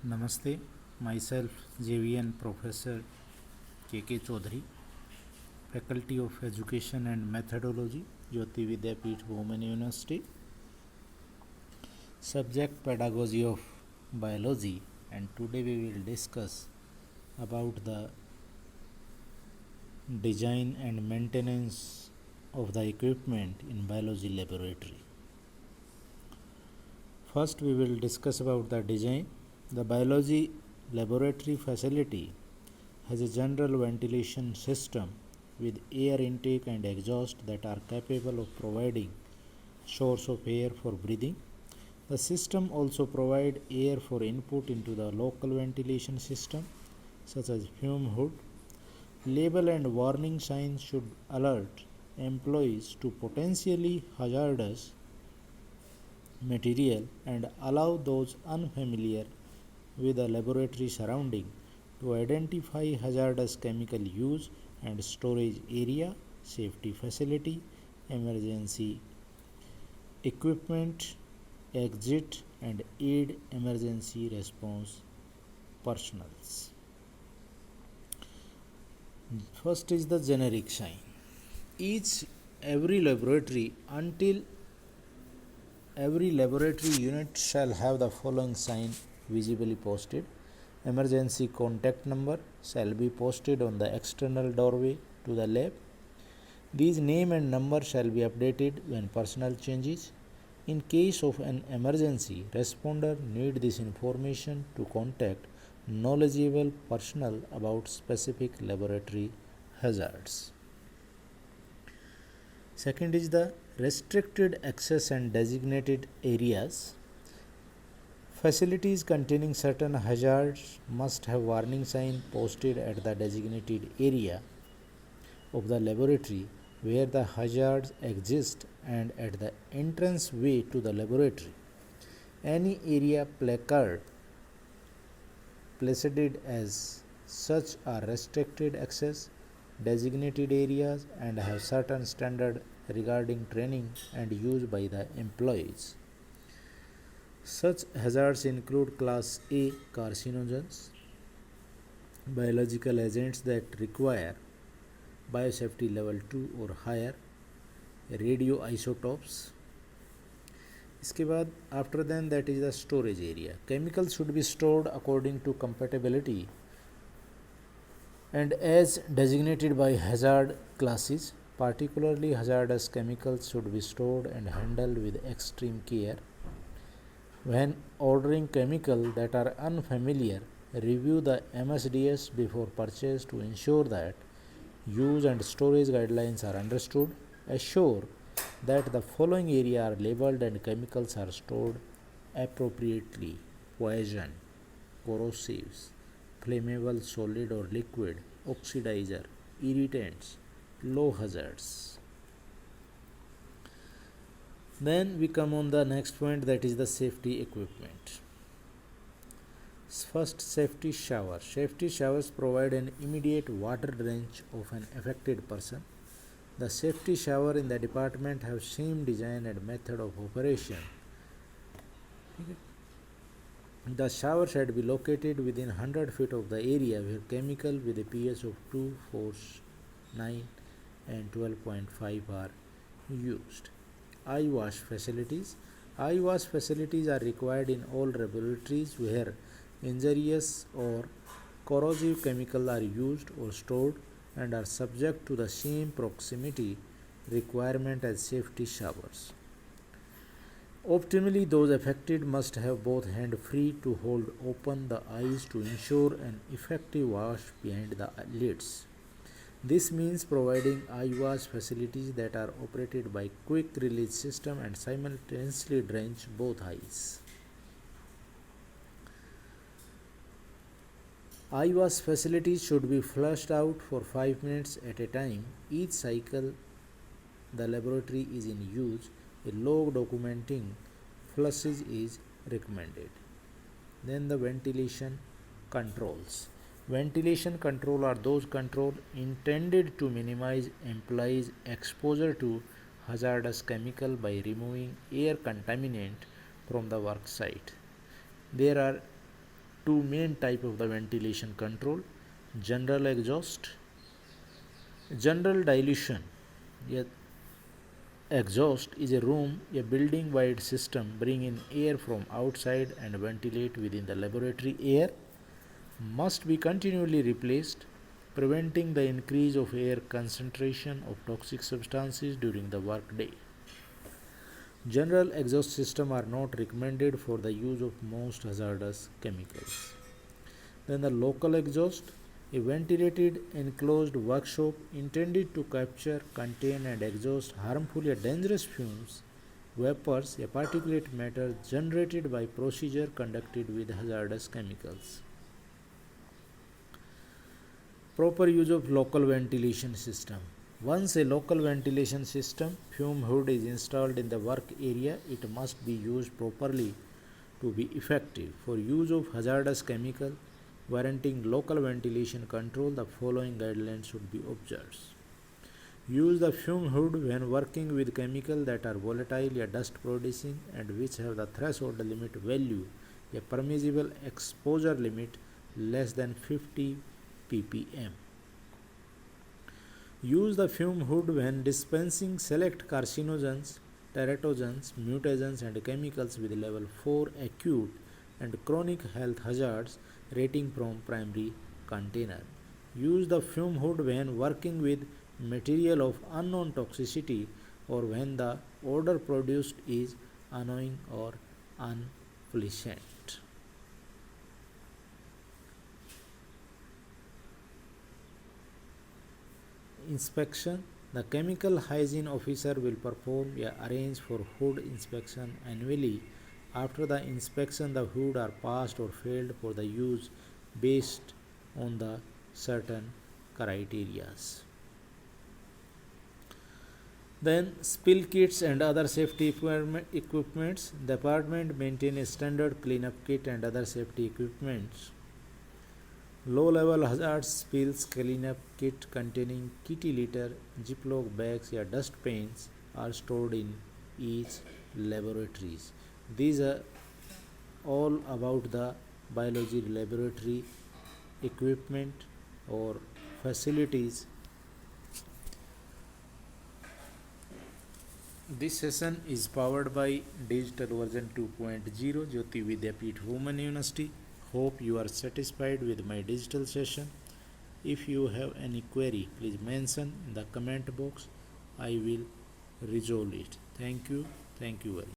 Namaste, myself JVN Professor K.K. Chaudhary, Faculty of Education and Methodology, Jyoti Vidyapeeth Women University. Subject Pedagogy of Biology, and today we will discuss about the design and maintenance of the equipment in biology laboratory. First we will discuss about the design. The biology laboratory facility has a general ventilation system with air intake and exhaust that are capable of providing source of air for breathing. The system also provides air for input into the local ventilation system such as fume hood. Label and warning signs should alert employees to potentially hazardous material and allow those unfamiliar with the laboratory surrounding to identify hazardous chemical use and storage area, safety facility, emergency equipment, exit and aid emergency response personnels. First is the generic sign. Every laboratory unit shall have the following sign visibly posted. Emergency contact number shall be posted on the external doorway to the lab. These name and number shall be updated when personnel changes. In case of an emergency, responder need this information to contact knowledgeable personnel about specific laboratory hazards. Second is the restricted access and designated areas. Facilities containing certain hazards must have warning sign posted at the designated area of the laboratory where the hazards exist and at the entrance way to the laboratory. Any area placard placed as such are restricted access, designated areas and have certain standard regarding training and use by the employees. Such hazards include Class A carcinogens, biological agents that require biosafety level 2 or higher, radioisotopes. इसके बाद after then that is the storage area. Chemicals should be stored according to compatibility and as designated by hazard classes. Particularly hazardous chemicals should be stored and handled with extreme care. When ordering chemicals that are unfamiliar, review the MSDS before purchase to ensure that use and storage guidelines are understood. Assure that the following areas are labeled and chemicals are stored appropriately: poison, corrosives, flammable solid or liquid, oxidizer, irritants, low hazards. Then we come on the next point, that is the safety equipment. First, safety shower. Safety showers provide an immediate water drench of an affected person. The safety shower in the department have same design and method of operation. The shower should be located within 100 feet of the area where chemical with a pH of 2, 4, 9 and 12.5 are used. Eye wash facilities. Eye wash facilities are required in all laboratories where injurious or corrosive chemicals are used or stored and are subject to the same proximity requirement as safety showers. Optimally, those affected must have both hands free to hold open the eyes to ensure an effective wash behind the lids. This means providing eye wash facilities that are operated by quick release system and simultaneously drench both eyes. Eye wash facilities should be flushed out for 5 minutes at a time. Each cycle the laboratory is in use, a log documenting flushes is recommended. Then the ventilation controls. Ventilation control are those controls intended to minimize employees' exposure to hazardous chemical by removing air contaminant from the work site. There are two main type of the ventilation control: general exhaust, general dilution. A exhaust is a room, a building wide system bring in air from outside and ventilate within the laboratory air, must be continually replaced, preventing the increase of air concentration of toxic substances during the workday. General exhaust systems are not recommended for the use of most hazardous chemicals. Then the local exhaust, a ventilated enclosed workshop intended to capture, contain and exhaust harmful or dangerous fumes, vapors, a particulate matter generated by procedure conducted with hazardous chemicals. Proper use of local ventilation system. Once a local ventilation system fume hood is installed in the work area, it must be used properly to be effective. For use of hazardous chemical warranting local ventilation control, the following guidelines should be observed. Use the fume hood when working with chemicals that are volatile or dust producing and which have the threshold limit value, a permissible exposure limit less than 50 ppm. Use the fume hood when dispensing select carcinogens, teratogens, mutagens and chemicals with level 4 acute and chronic health hazards rating from primary container. Use the fume hood when working with material of unknown toxicity or when the odor produced is annoying or unpleasant. Inspection. The chemical hygiene officer will perform or arrange for hood inspection annually. After the inspection, the hood are passed or failed for the use based on the certain criteria. Then spill kits and other safety equipments. The department maintain a standard cleanup kit and other safety equipments. Low-level hazard spills cleanup kit containing kitty litter, Ziploc bags or dust pans are stored in each laboratories. These are all about the biology laboratory equipment or facilities. This session is powered by Digital Version 2.0 Jyoti Vidyapeeth Women University. Hope you are satisfied with my digital session. If you have any query, please mention in the comment box. I will resolve it. Thank you. Thank you very much.